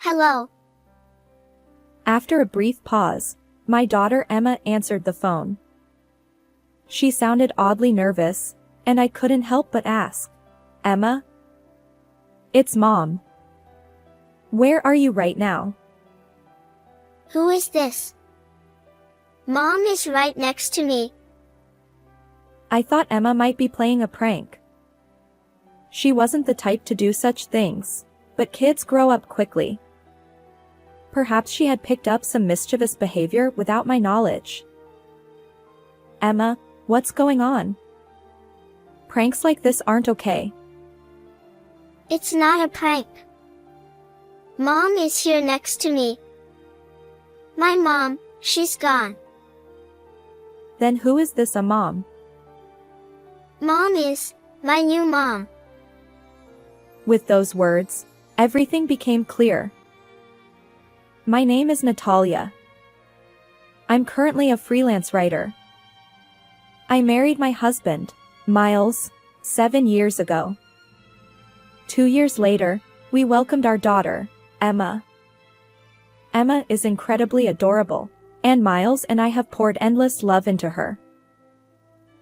Hello. After a brief pause, my daughter Emma answered the phone. She sounded oddly nervous, and I couldn't help but ask, "Emma?" "It's Mom. Where are you right now?" Who is this? Mom is right next to me. I thought Emma might be playing a prank. She wasn't the type to do such things, but kids grow up quickly. Perhaps she had picked up some mischievous behavior without my knowledge. "Emma, what's going on? Pranks like this aren't okay." It's not a prank. Mom is here next to me. My mom, she's gone. Then who is this a mom? Mom is my new mom. With those words, everything became clear. My name is Natalia. I'm currently a freelance writer. I married my husband, Miles, 7 years ago. 2 years later, we welcomed our daughter, Emma. Emma is incredibly adorable, and Miles and I have poured endless love into her.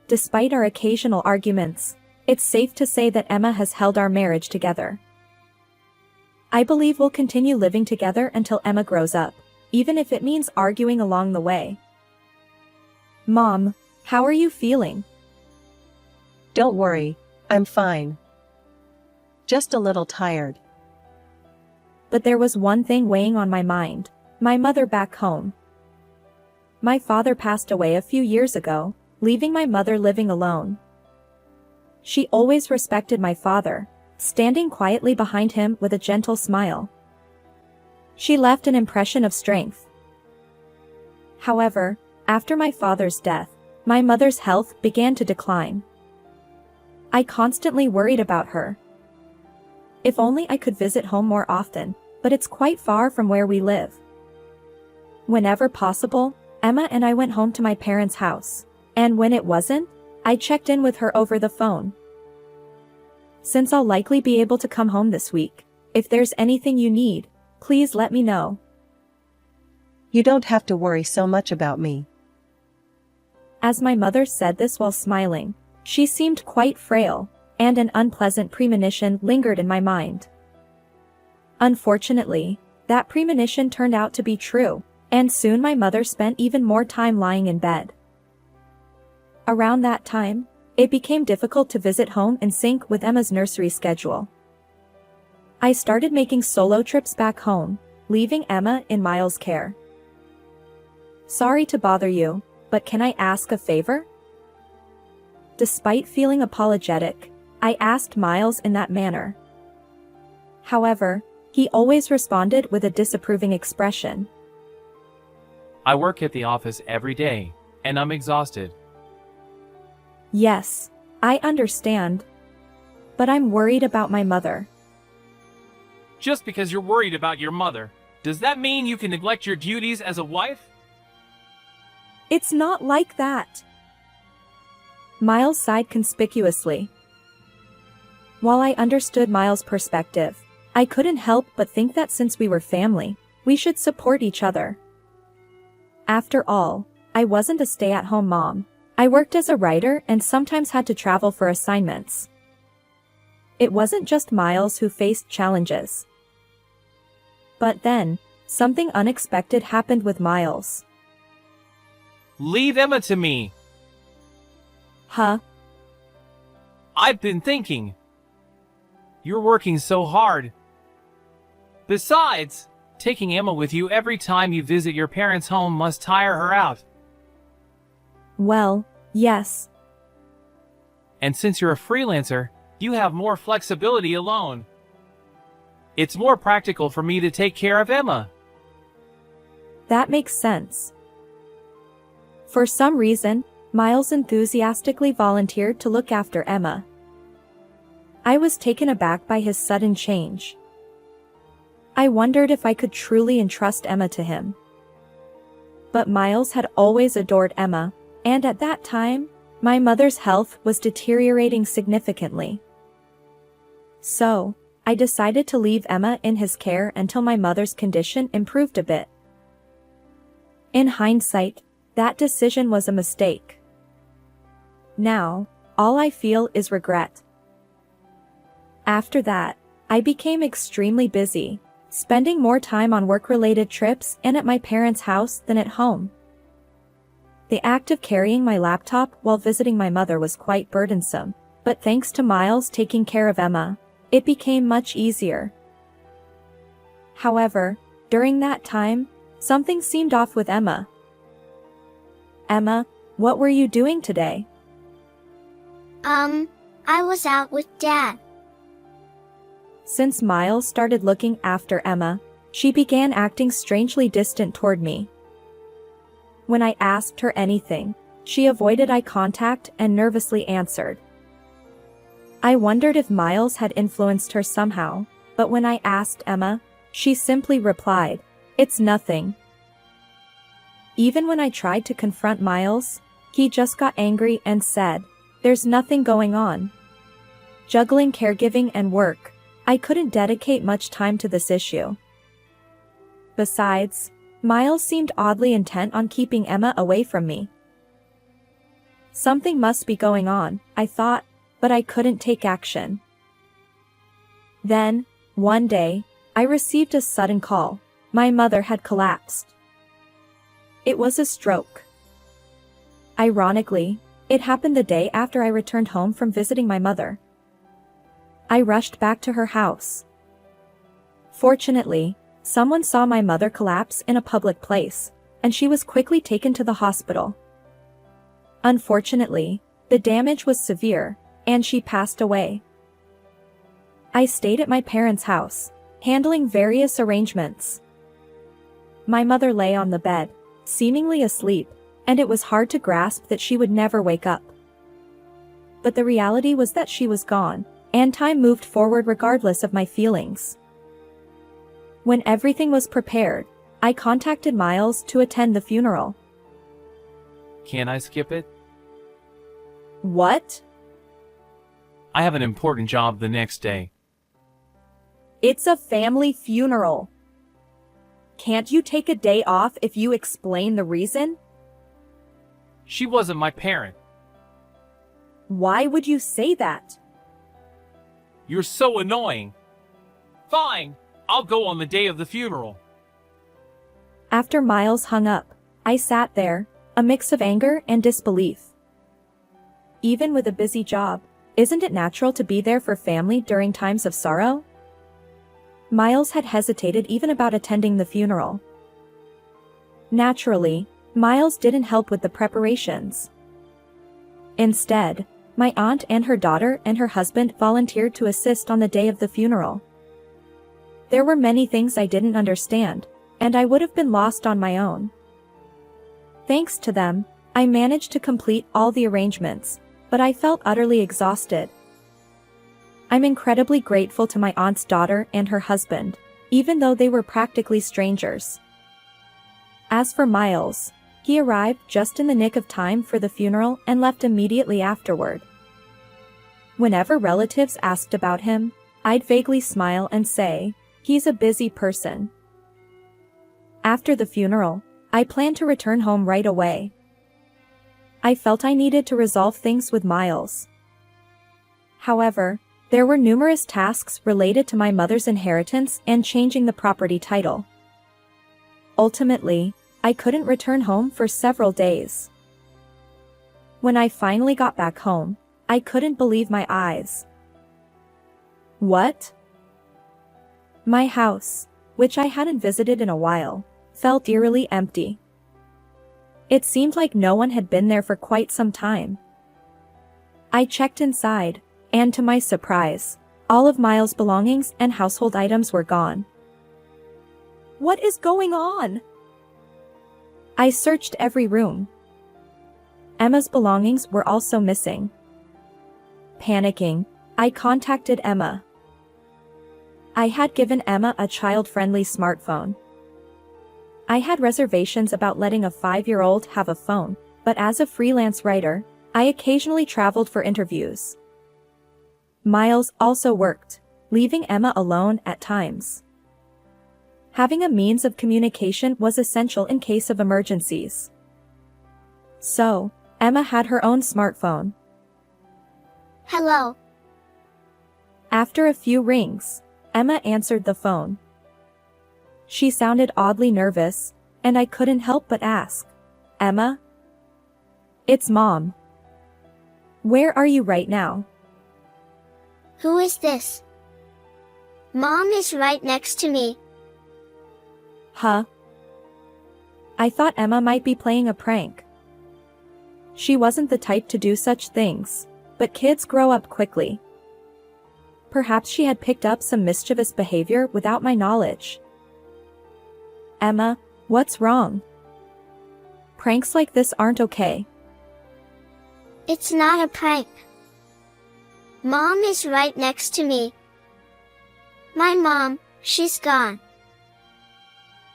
Despite our occasional arguments, it's safe to say that Emma has held our marriage together. I believe we'll continue living together until Emma grows up, even if it means arguing along the way. Mom, how are you feeling? Don't worry, I'm fine. Just a little tired. But there was one thing weighing on my mind, my mother back home. My father passed away a few years ago, leaving my mother living alone. She always respected my father, standing quietly behind him with a gentle smile. She left an impression of strength. However, after my father's death, my mother's health began to decline. I constantly worried about her. If only I could visit home more often, but it's quite far from where we live. Whenever possible, Emma and I went home to my parents' house, and when it wasn't, I checked in with her over the phone. Since I'll likely be able to come home this week, if there's anything you need, please let me know. You don't have to worry so much about me. As my mother said this while smiling, she seemed quite frail, and an unpleasant premonition lingered in my mind. Unfortunately, that premonition turned out to be true, and soon my mother spent even more time lying in bed. Around that time, it became difficult to visit home in sync with Emma's nursery schedule. I started making solo trips back home, leaving Emma in Miles' care. Sorry to bother you, but can I ask a favor? Despite feeling apologetic, I asked Miles in that manner. However, he always responded with a disapproving expression. I work at the office every day, and I'm exhausted. Yes, I understand. But I'm worried about my mother. Just because you're worried about your mother, does that mean you can neglect your duties as a wife? It's not like that. Miles sighed conspicuously. While I understood Miles' perspective, I couldn't help but think that since we were family, we should support each other. After all, I wasn't a stay-at-home mom. I worked as a writer and sometimes had to travel for assignments. It wasn't just Miles who faced challenges. But then, something unexpected happened with Miles. Leave Emma to me. Huh? I've been thinking. You're working so hard. Besides, taking Emma with you every time you visit your parents' home must tire her out. Well, yes. And since you're a freelancer, you have more flexibility alone. It's more practical for me to take care of Emma. That makes sense. For some reason, Miles enthusiastically volunteered to look after Emma. I was taken aback by his sudden change. I wondered if I could truly entrust Emma to him. But Miles had always adored Emma, and at that time, my mother's health was deteriorating significantly. So, I decided to leave Emma in his care until my mother's condition improved a bit. In hindsight, that decision was a mistake. Now, all I feel is regret. After that, I became extremely busy, spending more time on work-related trips and at my parents' house than at home. The act of carrying my laptop while visiting my mother was quite burdensome, but thanks to Miles taking care of Emma, it became much easier. However, during that time, something seemed off with Emma. "Emma, what were you doing today?" I was out with Dad. Since Miles started looking after Emma, she began acting strangely distant toward me. When I asked her anything, she avoided eye contact and nervously answered. I wondered if Miles had influenced her somehow, but when I asked Emma, she simply replied, "It's nothing." Even when I tried to confront Miles, he just got angry and said, "There's nothing going on." Juggling caregiving and work, I couldn't dedicate much time to this issue. Besides, Miles seemed oddly intent on keeping Emma away from me. Something must be going on, I thought, but I couldn't take action. Then, one day, I received a sudden call. My mother had collapsed. It was a stroke. Ironically, it happened the day after I returned home from visiting my mother. I rushed back to her house. Fortunately, someone saw my mother collapse in a public place, and she was quickly taken to the hospital. Unfortunately, the damage was severe, and she passed away. I stayed at my parents' house, handling various arrangements. My mother lay on the bed, seemingly asleep, and it was hard to grasp that she would never wake up. But the reality was that she was gone, and time moved forward regardless of my feelings. When everything was prepared, I contacted Miles to attend the funeral. Can I skip it? What? I have an important job the next day. It's a family funeral. Can't you take a day off if you explain the reason? She wasn't my parent. Why would you say that? You're so annoying. Fine, I'll go on the day of the funeral. After Miles hung up, I sat there, a mix of anger and disbelief. Even with a busy job, isn't it natural to be there for family during times of sorrow? Miles had hesitated even about attending the funeral. Naturally, Miles didn't help with the preparations. Instead, my aunt and her daughter and her husband volunteered to assist on the day of the funeral. There were many things I didn't understand, and I would have been lost on my own. Thanks to them, I managed to complete all the arrangements, but I felt utterly exhausted. I'm incredibly grateful to my aunt's daughter and her husband, even though they were practically strangers. As for Miles, he arrived just in the nick of time for the funeral and left immediately afterward. Whenever relatives asked about him, I'd vaguely smile and say, "He's a busy person." After the funeral, I planned to return home right away. I felt I needed to resolve things with Miles. However, there were numerous tasks related to my mother's inheritance and changing the property title. Ultimately, I couldn't return home for several days. When I finally got back home, I couldn't believe my eyes. What? My house, which I hadn't visited in a while, felt eerily empty. It seemed like no one had been there for quite some time. I checked inside, and to my surprise, all of Miles' belongings and household items were gone. What is going on? I searched every room. Emma's belongings were also missing. Panicking, I contacted Emma. I had given Emma a child-friendly smartphone. I had reservations about letting a 5-year-old have a phone, but as a freelance writer, I occasionally traveled for interviews. Miles also worked, leaving Emma alone at times. Having a means of communication was essential in case of emergencies. So, Emma had her own smartphone. Hello. After a few rings, Emma answered the phone. She sounded oddly nervous, and I couldn't help but ask, "Emma?" "It's Mom." "Where are you right now?" Who is this? Mom is right next to me. "Huh?" I thought Emma might be playing a prank. She wasn't the type to do such things, but kids grow up quickly. Perhaps she had picked up some mischievous behavior without my knowledge. "Emma, what's wrong? Pranks like this aren't okay." It's not a prank. Mom is right next to me. My mom, she's gone.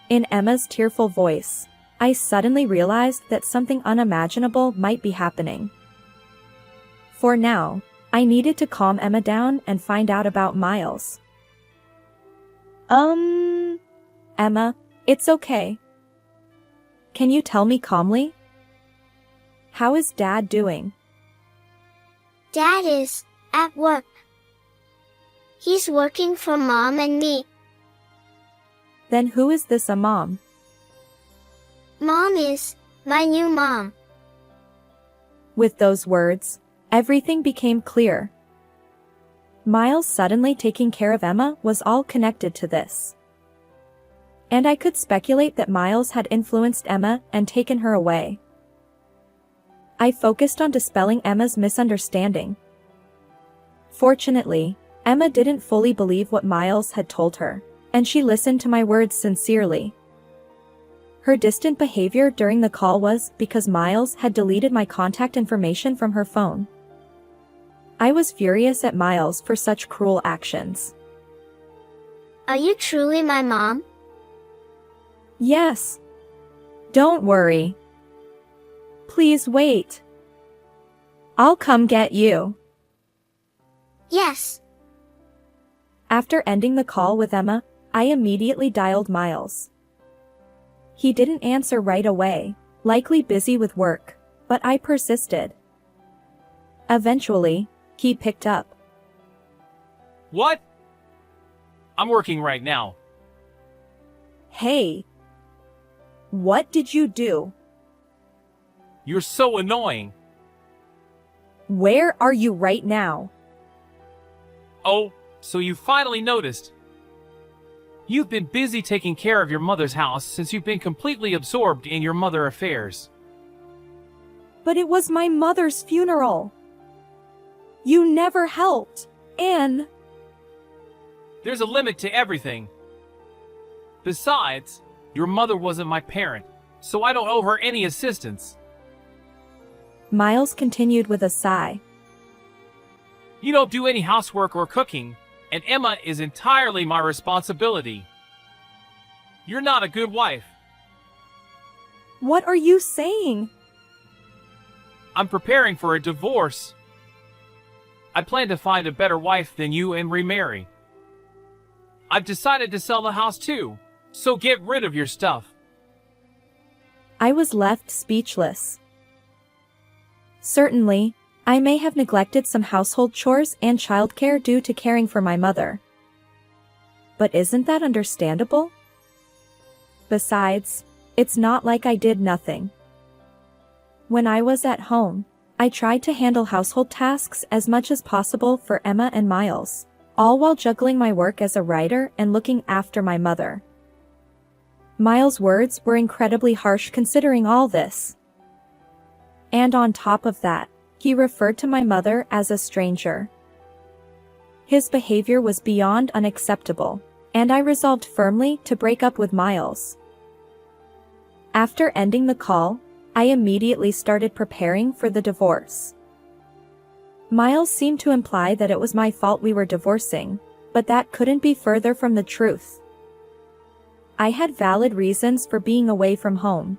In Emma's tearful voice, I suddenly realized that something unimaginable might be happening. For now, I needed to calm Emma down and find out about Miles. Emma, it's okay. Can you tell me calmly? How is Dad doing?" Dad is at work. He's working for Mom and me. Then who is this a mom? Mom is my new mom. With those words, everything became clear. Miles suddenly taking care of Emma was all connected to this. And I could speculate that Miles had influenced Emma and taken her away. I focused on dispelling Emma's misunderstanding. Fortunately, Emma didn't fully believe what Miles had told her, and she listened to my words sincerely. Her distant behavior during the call was because Miles had deleted my contact information from her phone. I was furious at Miles for such cruel actions. Are you truly my mom? Yes. Don't worry. Please wait. I'll come get you. Yes. After ending the call with Emma, I immediately dialed Miles. He didn't answer right away, likely busy with work, but I persisted. Eventually, he picked up. What? I'm working right now. Hey. What did you do? You're so annoying. Where are you right now? Oh, so you finally noticed. You've been busy taking care of your mother's house since you've been completely absorbed in your mother affairs. But it was my mother's funeral. You never helped, and... There's a limit to everything. Besides, your mother wasn't my parent, so I don't owe her any assistance. Miles continued with a sigh. You don't do any housework or cooking, and Emma is entirely my responsibility. You're not a good wife. What are you saying? I'm preparing for a divorce. I plan to find a better wife than you and remarry. I've decided to sell the house too, so get rid of your stuff. I was left speechless. Certainly, I may have neglected some household chores and childcare due to caring for my mother. But isn't that understandable? Besides, it's not like I did nothing. When I was at home, I tried to handle household tasks as much as possible for Emma and Miles, all while juggling my work as a writer and looking after my mother. Miles' words were incredibly harsh considering all this. And on top of that, he referred to my mother as a stranger. His behavior was beyond unacceptable, and I resolved firmly to break up with Miles. After ending the call, I immediately started preparing for the divorce. Miles seemed to imply that it was my fault we were divorcing, but that couldn't be further from the truth. I had valid reasons for being away from home.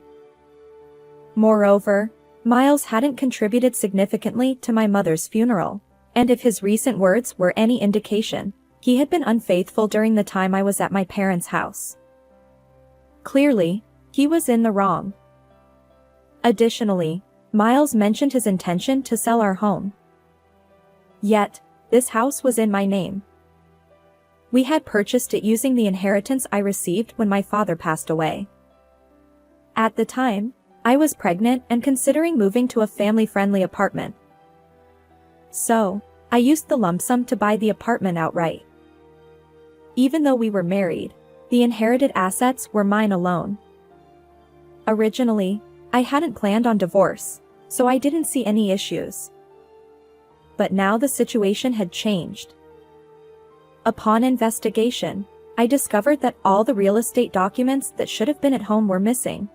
Moreover, Miles hadn't contributed significantly to my mother's funeral, and if his recent words were any indication, he had been unfaithful during the time I was at my parents' house. Clearly, he was in the wrong. Additionally, Miles mentioned his intention to sell our home. Yet, this house was in my name. We had purchased it using the inheritance I received when my father passed away. At the time, I was pregnant and considering moving to a family-friendly apartment. So, I used the lump sum to buy the apartment outright. Even though we were married, the inherited assets were mine alone. Originally, I hadn't planned on divorce, so I didn't see any issues. But now the situation had changed. Upon investigation, I discovered that all the real estate documents that should have been at home were missing.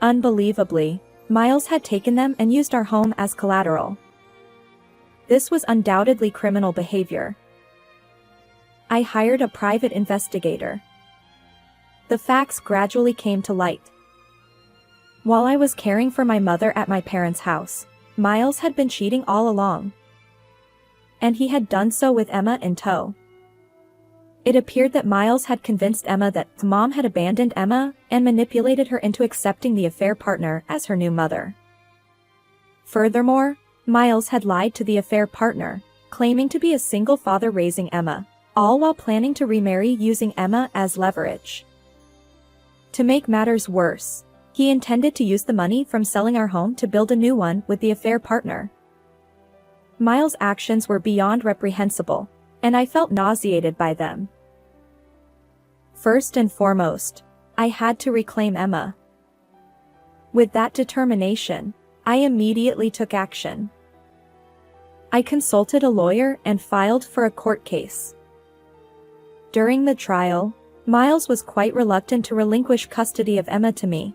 Unbelievably, Miles had taken them and used our home as collateral. This was undoubtedly criminal behavior. I hired a private investigator. The facts gradually came to light. While I was caring for my mother at my parents' house, Miles had been cheating all along. And he had done so with Emma in tow. It appeared that Miles had convinced Emma that Mom had abandoned Emma and manipulated her into accepting the affair partner as her new mother. Furthermore, Miles had lied to the affair partner, claiming to be a single father raising Emma, all while planning to remarry using Emma as leverage. To make matters worse, he intended to use the money from selling our home to build a new one with the affair partner. Miles' actions were beyond reprehensible, and I felt nauseated by them. First and foremost, I had to reclaim Emma. With that determination, I immediately took action. I consulted a lawyer and filed for a court case. During the trial, Miles was quite reluctant to relinquish custody of Emma to me.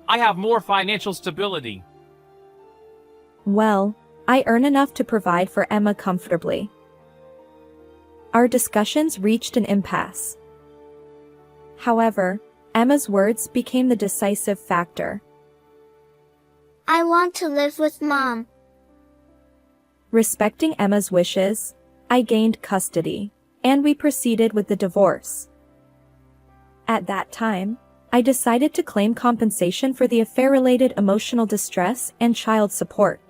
I have more financial stability. Well, I earn enough to provide for Emma comfortably. Our discussions reached an impasse. However, Emma's words became the decisive factor. I want to live with Mom. Respecting Emma's wishes, I gained custody, and we proceeded with the divorce. At that time, I decided to claim compensation for the affair-related emotional distress and child support.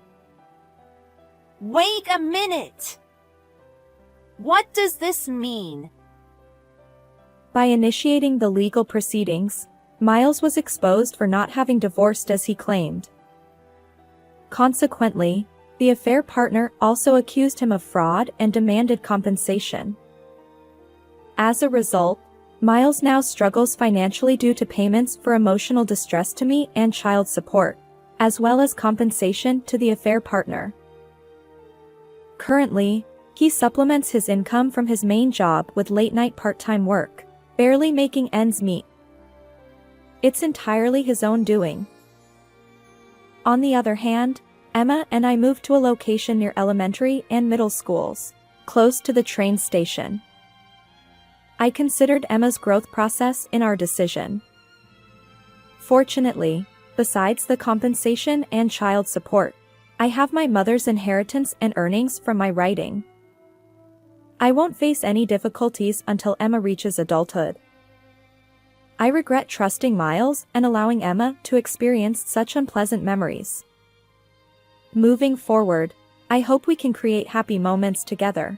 Wait a minute! What does this mean? By initiating the legal proceedings, Miles was exposed for not having divorced as he claimed. Consequently, the affair partner also accused him of fraud and demanded compensation. As a result, Miles now struggles financially due to payments for emotional distress to me and child support, as well as compensation to the affair partner. Currently, he supplements his income from his main job with late-night part-time work, barely making ends meet. It's entirely his own doing. On the other hand, Emma and I moved to a location near elementary and middle schools, close to the train station. I considered Emma's growth process in our decision. Fortunately, besides the compensation and child support, I have my mother's inheritance and earnings from my writing. I won't face any difficulties until Emma reaches adulthood. I regret trusting Miles and allowing Emma to experience such unpleasant memories. Moving forward, I hope we can create happy moments together.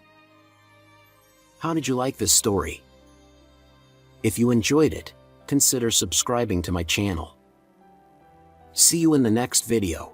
How did you like this story? If you enjoyed it, consider subscribing to my channel. See you in the next video.